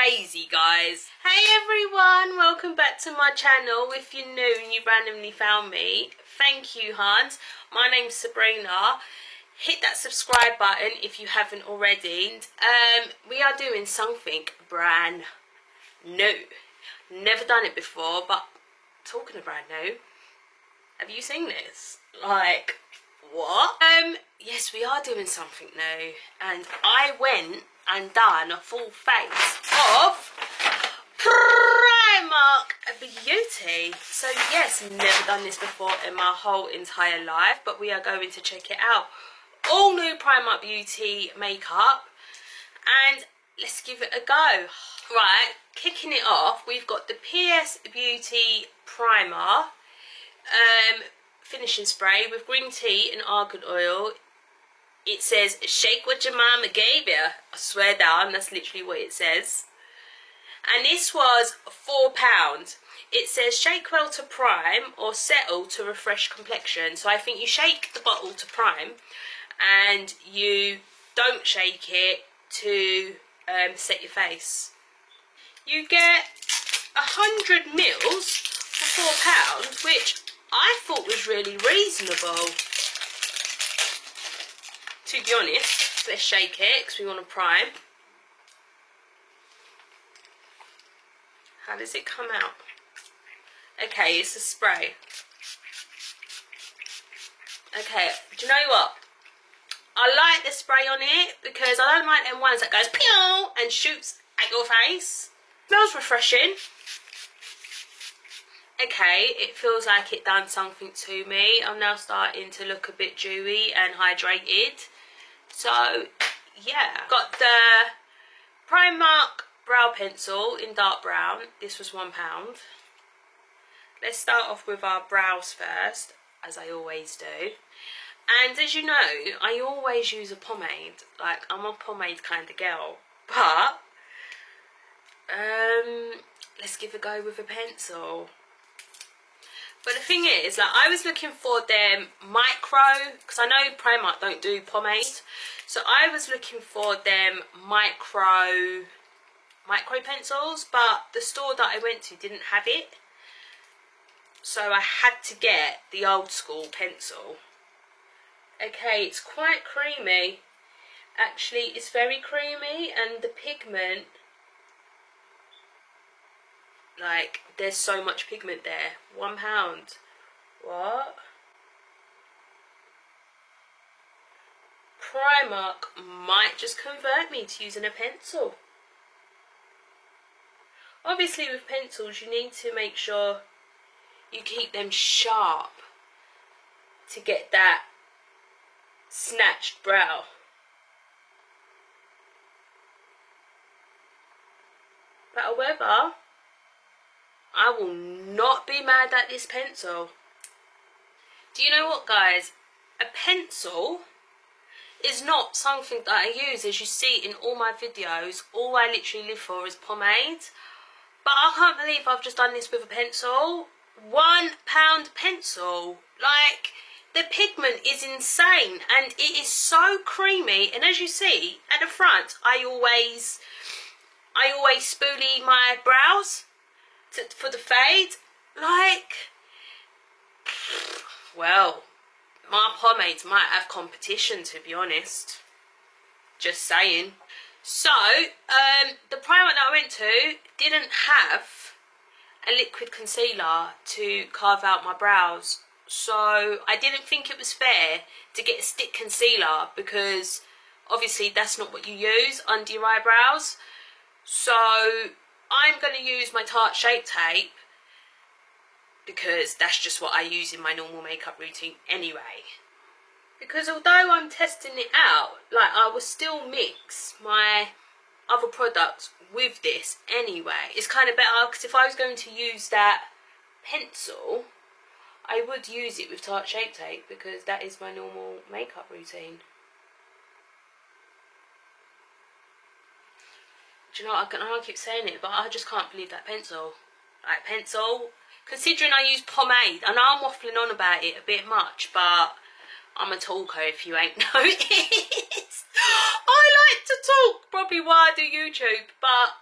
crazy, guys. Hey everyone, welcome back to my channel. If you're new and you randomly found me, thank you, Hans. My name's Sabrina. Hit that subscribe button if you haven't already. We are doing something brand new. Never done it before, but talking of brand new, have you seen this? Like, what? Yes, we are doing something new, and I went and done a full face of Primark Beauty. So yes, never done this before in my whole entire life, but we are going to check it out. All new Primark Beauty makeup, and let's give it a go. Right, kicking it off, we've got the PS Beauty Primer finishing spray with green tea and argan oil. It says, shake what your mama gave you. I swear down, that's literally what it says. And this was £4. It says, shake well to prime or settle to refresh complexion. So I think you shake the bottle to prime and you don't shake it to set your face. You get 100 mils for £4, which I thought was really reasonable. To be honest, let's shake it because we want to prime. How does it come out? Okay, it's a spray. Okay, do you know what? I like the spray on it because I don't like them ones that goes pew and shoots at your face. Smells refreshing. Okay, it feels like it done something to me. I'm now starting to look a bit dewy and hydrated. So, yeah. Got the Primark brow pencil in dark brown. This was £1. Let's start off with our brows first, as I always do. And as you know, I always use a pomade. Like, I'm a pomade kind of girl. But, let's give a go with a pencil. But the thing is, like, I was looking for them micro, because I know Primark don't do pomade. So I was looking for them micro pencils, but the store that I went to didn't have it. So I had to get the old school pencil. Okay, it's quite creamy. Actually, it's very creamy, and the pigment, like, there's so much pigment there. £1. What? Primark might just convert me to using a pencil. Obviously with pencils you need to make sure you keep them sharp to get that snatched brow. But however, I will not be mad at this pencil. Do you know what, guys? A pencil is not something that I use. As you see in all my videos, all I literally live for is pomade. But I can't believe I've just done this with a pencil. £1 pencil. Like, the pigment is insane and it is so creamy. And as you see at the front, I always spoolie my brows for the fade. Like, well, my pomades might have competition, to be honest. Just saying. So, the Primark that I went to didn't have a liquid concealer to carve out my brows. So, I didn't think it was fair to get a stick concealer because obviously that's not what you use under your eyebrows. So, I'm going to use my Tarte Shape Tape because that's just what I use in my normal makeup routine anyway. Because although I'm testing it out, like, I will still mix my other products with this anyway. It's kind of better because if I was going to use that pencil, I would use it with Tarte Shape Tape because that is my normal makeup routine. Do you know what, I know I keep saying it, but I just can't believe that pencil. Like, pencil, considering I use pomade, I know I'm waffling on about it a bit much, but I'm a talker if you ain't noticed. I like to talk, probably why I do YouTube, but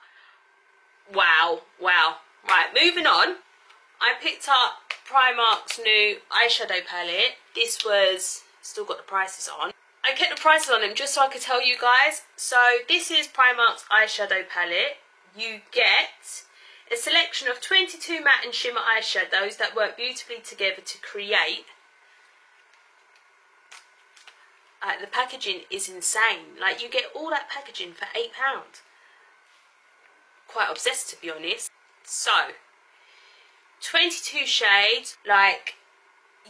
Wow, wow. Right, moving on. I picked up Primark's new eyeshadow palette. This was, still got the prices on. I kept the prices on them just so I could tell you guys. So this is Primark's eyeshadow palette. You get a selection of 22 matte and shimmer eyeshadows that work beautifully together to create. The packaging is insane. Like, you get all that packaging for £8. Quite obsessed, to be honest. So 22 shades. Like,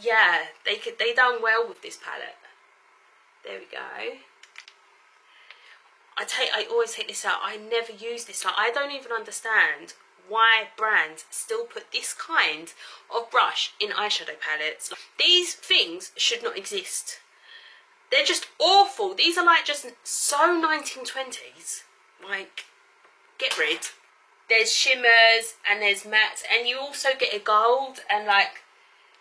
yeah, they done well with this palette. There we go. I always take this out. I never use this. Like, I don't even understand why brands still put this kind of brush in eyeshadow palettes. These things should not exist. They're just awful. These are like just so 1920s. Like, get rid. There's shimmers and there's mattes, and you also get a gold and like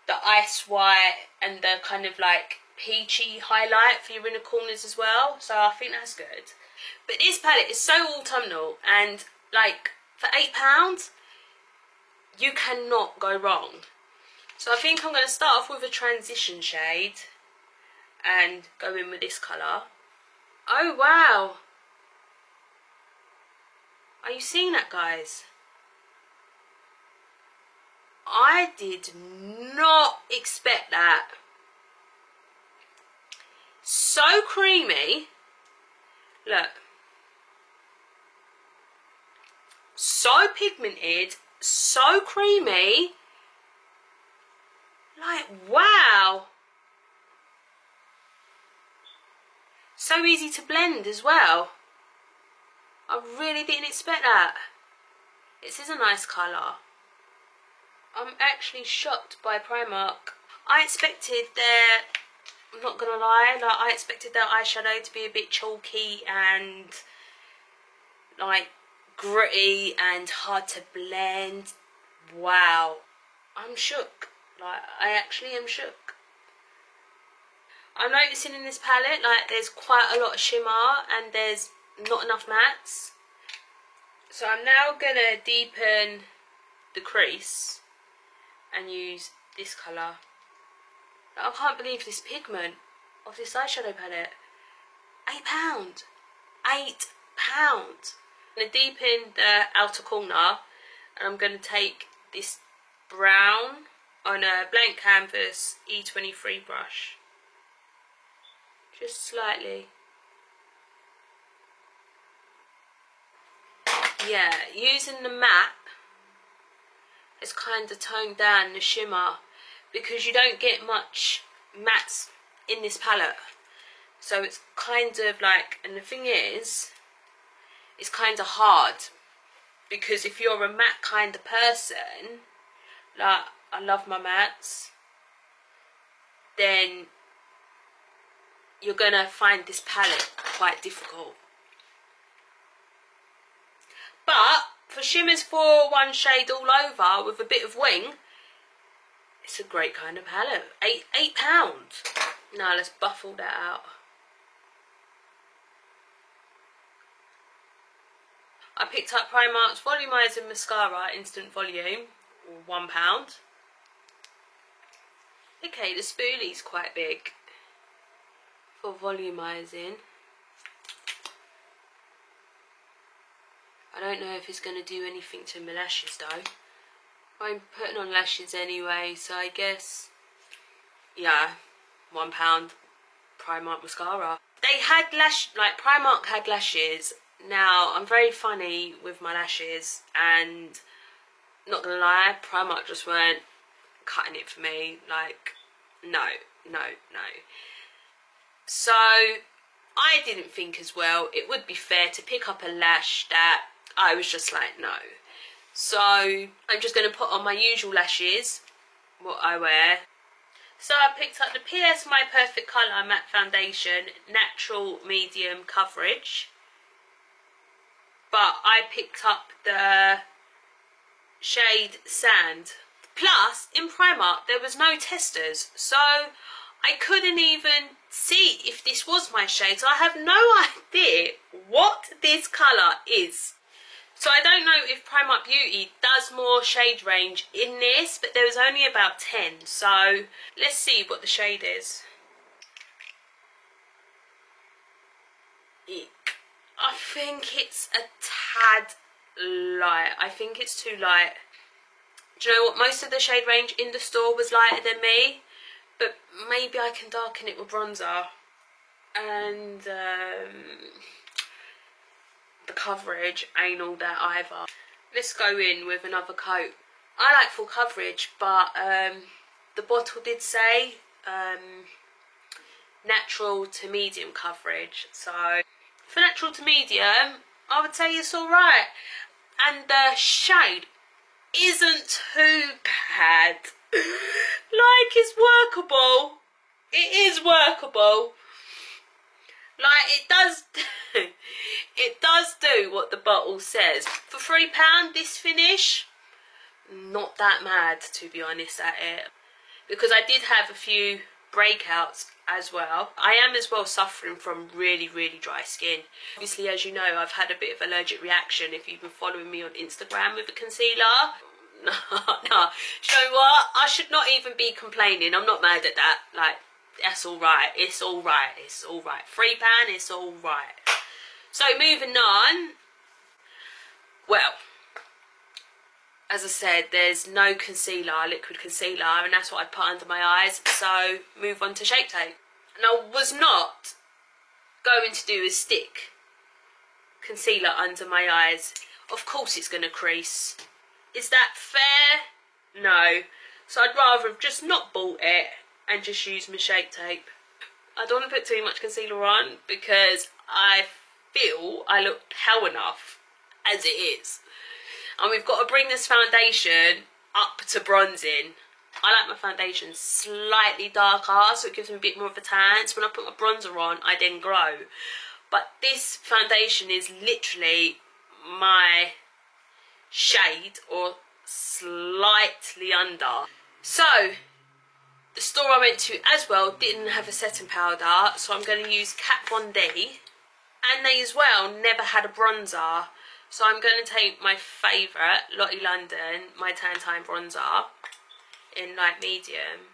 the ice white and the kind of like peachy highlight for your inner corners as well. So I think that's good. But this palette is so autumnal, and like for £8 you cannot go wrong. So I think I'm going to start off with a transition shade and go in with this colour. Oh wow, are you seeing that, guys? I did not expect that. So creamy. Look. So pigmented, so creamy. Like, wow. So easy to blend as well. I really didn't expect that. This is a nice colour. I'm actually shocked by Primark. I expected their, I'm not gonna lie, like I expected their eyeshadow to be a bit chalky and like gritty and hard to blend. Wow, I'm shook. Like, I actually am shook. I'm noticing in this palette, like, there's quite a lot of shimmer and there's not enough mattes. So I'm now gonna deepen the crease and use this colour. I can't believe this pigment of this eyeshadow palette. £8. £8. I'm going to deepen the outer corner, and I'm going to take this brown on a blank canvas E23 brush. Just slightly. Yeah, using the matte has kind of toned down the shimmer, because you don't get much mattes in this palette. So it's kind of like, and the thing is, it's kind of hard, because if you're a matte kind of person, like I love my mattes, then you're gonna find this palette quite difficult. But for shimmers for one shade all over with a bit of wing, it's a great kind of palette. £8. Now let's buff all that out. I picked up Primark's Volumizing Mascara Instant Volume, £1. Okay, the spoolie's quite big for volumizing. I don't know if it's going to do anything to my lashes though. I'm putting on lashes anyway, so I guess, yeah, £1 Primark mascara. They had Primark had lashes. Now, I'm very funny with my lashes, and not gonna lie, Primark just weren't cutting it for me. Like, no. So, I didn't think as well it would be fair to pick up a lash that I was just like, no. So, I'm just going to put on my usual lashes, what I wear. So, I picked up the PS My Perfect Colour Matte Foundation, Natural Medium Coverage. But I picked up the shade Sand. Plus, in Primark, there was no testers. So, I couldn't even see if this was my shade. So, I have no idea what this colour is. So I don't know know if Primark Beauty does more shade range in this, but there was only about 10. So let's see what the shade is. Eek. I think it's a tad light. I think it's too light. Do you know what? Most of the shade range in the store was lighter than me, but maybe I can darken it with bronzer. And the coverage ain't all that either. Let's go in with another coat. I like full coverage, but the bottle did say natural to medium coverage. So for natural to medium, I would say it's alright. And the shade isn't too bad. Like, it's workable. It is workable. Like, it does do what the bottle says. For £3, this finish, not that mad, to be honest, at it. Because I did have a few breakouts as well. I am as well suffering from really, really dry skin. Obviously, as you know, I've had a bit of allergic reaction if you've been following me on Instagram with the concealer. No. Do you know what? I should not even be complaining. I'm not mad at that. Like, that's alright. It's alright. It's alright. £3, it's alright. So, moving on. Well, as I said, there's no concealer, liquid concealer, and that's what I put under my eyes. So, move on to Shape Tape. And I was not going to do a stick concealer under my eyes. Of course it's going to crease. Is that fair? No. So I'd rather have just not bought it and just use my Shape Tape. I don't want to put too much concealer on because I feel I look pale enough as it is. And we've got to bring this foundation up to bronzing. I like my foundation slightly darker, so it gives me a bit more of a tan. So when I put my bronzer on, I then glow. But this foundation is literally my shade, or slightly under. So the store I went to as well didn't have a setting powder, so I'm going to use Kat Von D, and they as well never had a bronzer, so I'm going to take my favourite Lottie London My Tan Time bronzer in light medium,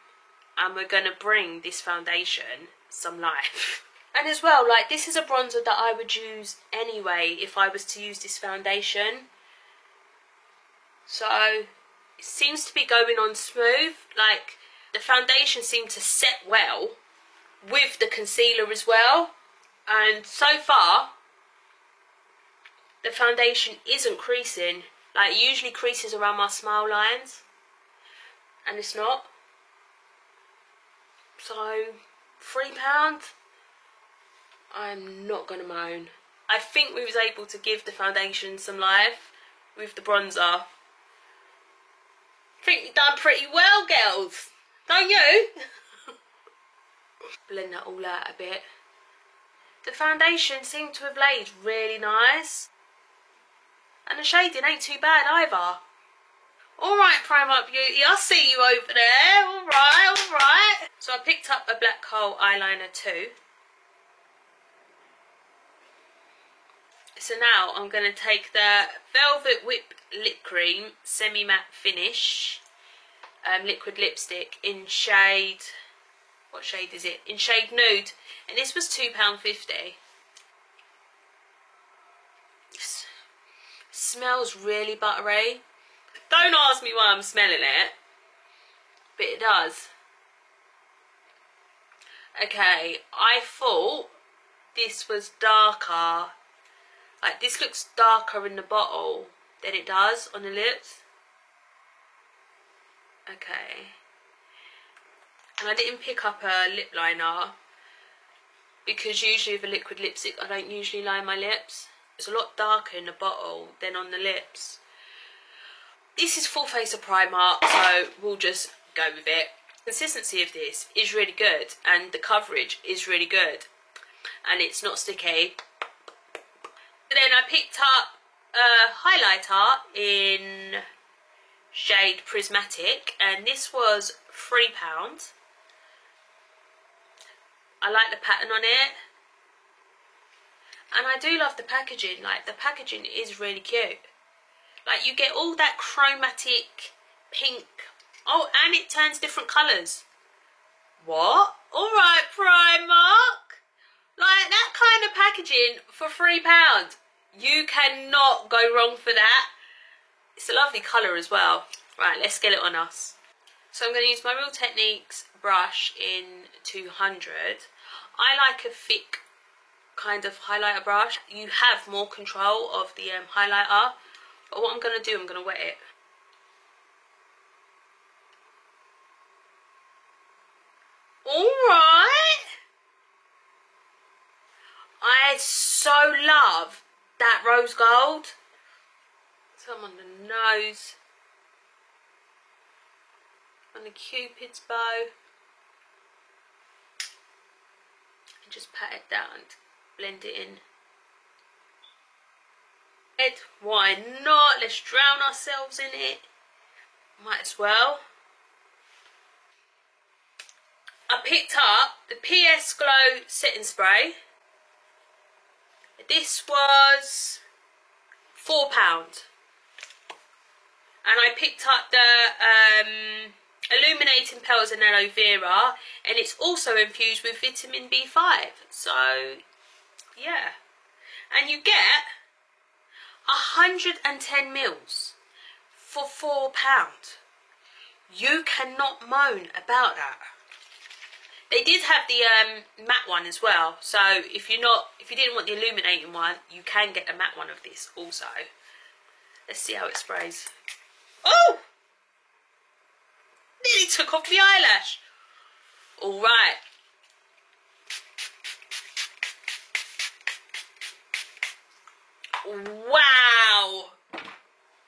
and we're going to bring this foundation some life. And as well, like, this is a bronzer that I would use anyway if I was to use this foundation. So it seems to be going on smooth. Like, the foundation seemed to set well with the concealer as well. And so far, the foundation isn't creasing. Like, it usually creases around my smile lines, and it's not. So £3, I'm not gonna moan. I think we was able to give the foundation some life with the bronzer. I think we've done pretty well, girls, don't you? Blend that all out a bit. The foundation seemed to have laid really nice, and the shading ain't too bad either. Alright, Primark Beauty, I see you over there. Alright, alright. So I picked up a Black Kohl eyeliner too. So now I'm going to take the Velvet Whip Lip Cream Semi-Matte Finish liquid lipstick in shade, what shade is it? In shade Nude, and this was £2.50. Smells really buttery. Don't ask me why I'm smelling it, but it does. Okay, I thought this was darker. Like, this looks darker in the bottle than it does on the lips. Okay. And I didn't pick up a lip liner because usually with a liquid lipstick I don't usually line my lips. It's a lot darker in the bottle than on the lips. This is Full Face of Primark, so we'll just go with it. The consistency of this is really good, and the coverage is really good, and it's not sticky. Then I picked up a highlighter in shade Prismatic, and this was £3. I like the pattern on it, and I do love the packaging. Like, the packaging is really cute. Like, you get all that chromatic pink. Oh, and it turns different colours. What? Alright, Primark. Like, that kind of packaging for £3. You cannot go wrong for that. It's a lovely colour as well. Right, let's get it on us. So I'm going to use my Real Techniques brush in 200. I like a thick kind of highlighter brush. You have more control of the highlighter. But what I'm going to do, I'm going to wet it. Alright. I so love that rose gold. Some on the nose. On the Cupid's bow. And just pat it down, blend it in. Why not? Let's drown ourselves in it. Might as well. I picked up the PS Glow setting spray. This was £4. And I picked up the Illuminating Pearls and Aloe Vera, and it's also infused with vitamin B5. So, yeah. And you get 110 mils for £4. You cannot moan about that. They did have the matte one as well. So if you didn't want the illuminating one, you can get the matte one of this also. Let's see how it sprays. Oh! Nearly took off the eyelash. All right. Wow.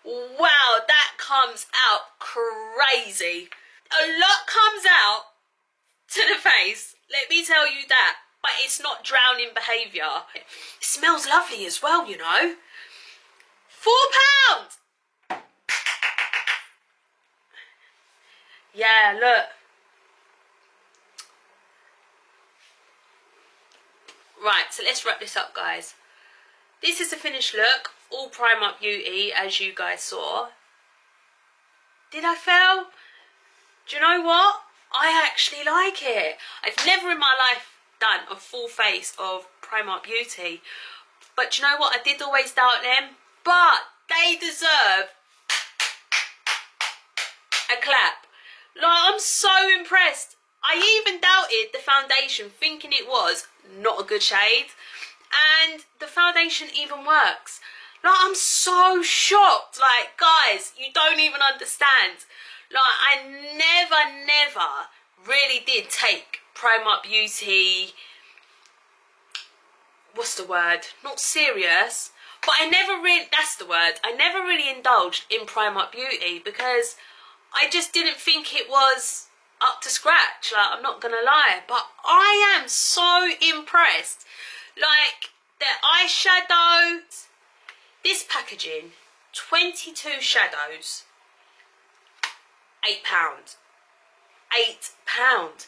Wow, that comes out crazy. A lot comes out to the face, let me tell you that. But it's not drowning behaviour. It smells lovely as well, you know. £4. Yeah, look. Right, so let's wrap this up, guys. This is the finished look. All Primark Beauty, as you guys saw. Did I fail? Do you know what? I actually like it. I've never in my life done a full face of Primark Beauty. But do you know what? I did always doubt them. But they deserve a clap. Like, I'm so impressed. I even doubted the foundation, thinking it was not a good shade. And the foundation even works. Like, I'm so shocked. Like, guys, you don't even understand. Like, I never really did take Primark Beauty, what's the word? Not serious. But I never really, that's the word. I never really indulged in Primark Beauty because I just didn't think it was up to scratch. Like, I'm not gonna lie. But I am so impressed. Like, the eyeshadow, this packaging, 22 shadows, £8. £8.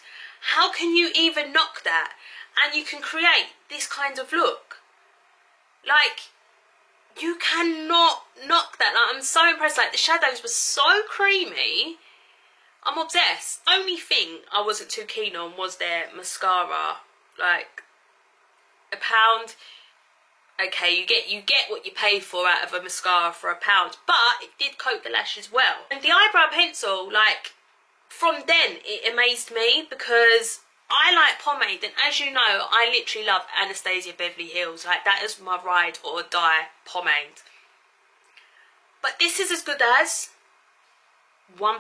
How can you even knock that? And you can create this kind of look. Like, you cannot knock that. Like, I'm so impressed. Like, the shadows were so creamy. I'm obsessed. Only thing I wasn't too keen on was their mascara. Like, £1. Okay, you get what you pay for out of a mascara for £1, but it did coat the lashes well. And the eyebrow pencil, like, from then it amazed me because I like pomade, and as you know, I literally love Anastasia Beverly Hills. Like, that is my ride or die pomade. But this is as good as £1.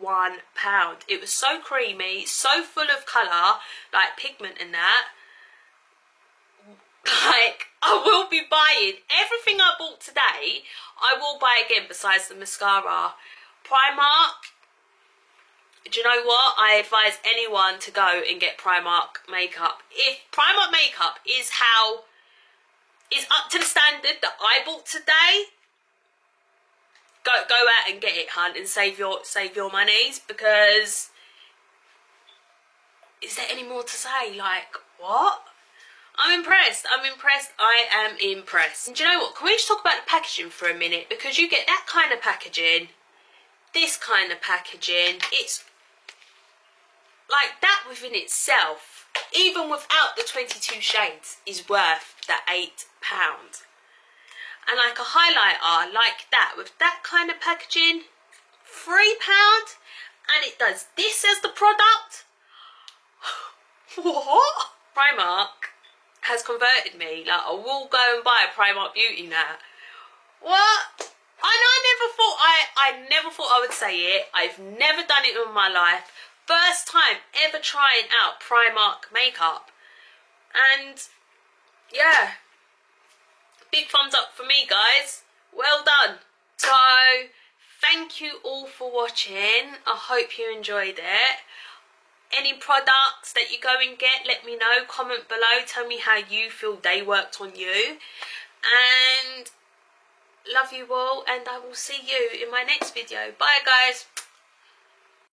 £1. It was so creamy, so full of colour, like pigment and that. Like, I will be buying everything I bought today. I will buy again besides the mascara. Primark, do you know what? I advise anyone to go and get Primark makeup. If Primark makeup is up to the standard that I bought today, go out and get it, hun, and save your monies, because is there any more to say? Like, what? I'm impressed. I'm impressed. I am impressed. And do you know what? Can we just talk about the packaging for a minute? Because you get that kind of packaging, this kind of packaging. It's like that within itself, even without the 22 shades, is worth that £8. And like a highlighter like that, with that kind of packaging, £3, and it does this as the product. What? Primark has converted me. Like, I will go and buy a Primark Beauty now. What? I never thought I would say it. I've never done it in my life. First time ever trying out Primark makeup. And yeah, big thumbs up for me, guys. Well done. So thank you all for watching. I hope you enjoyed it. Any products that you go and get, let me know. Comment below. Tell me how you feel they worked on you. And love you all. And I will see you in my next video. Bye, guys.